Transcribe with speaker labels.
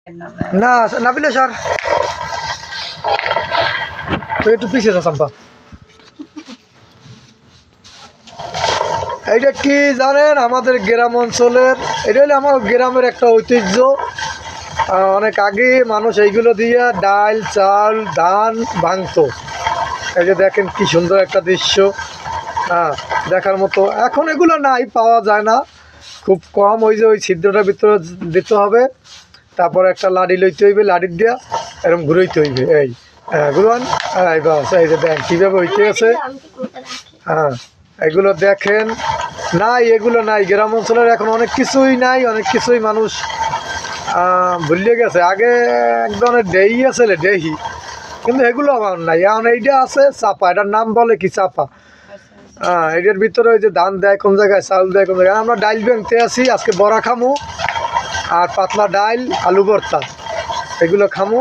Speaker 1: না নাবিলে স্যার তুই একটু পিছিয়ে যা চাম্পা। এইটা কি জানেন, আমাদের গ্রাম অঞ্চলের এটা হলো আমার গ্রামের একটা ঐতিহ্য। অনেক আগে মানুষ এইগুলো দিয়ে ডাল চাল ধান ভাঙতো। এই যে দেখেন কি সুন্দর একটা দৃশ্য, দেখার মতো। এখন এগুলো নাই, পাওয়া যায় না, খুব কম। ওই যে ওই ছিদ্রটার ভিতরে দিতে হবে, তারপর একটা লাড়ি লইতে হইবে, লাড়ির দিয়া এরকম ঘুরাইতে হইবে। এই ঘুরান, এই বাস, এই যে দেখ কীভাবে হইতে আছে। এগুলো দেখেন, নাই এগুলো নাই গ্রাম অঞ্চলের, এখন অনেক কিছুই নাই, অনেক কিছুই মানুষ ভুলিয়ে গেছে। আগে এক ধরনের ডেহি আছে, ডেহি, কিন্তু এগুলো আমার নাই। এখন এইটা আছে চাপা, এটার নাম বলে কি চাপা। এটার ভিতরে ওই যে ধান দেয় কোন জায়গায়, চাউল দেয় কোন জায়গায়। আমরা ডাইল ব্যাংকতে আছি, আজকে বড়া খামু আর পাতলা ডাইল আলু ভর্তা, এগুলো খামু।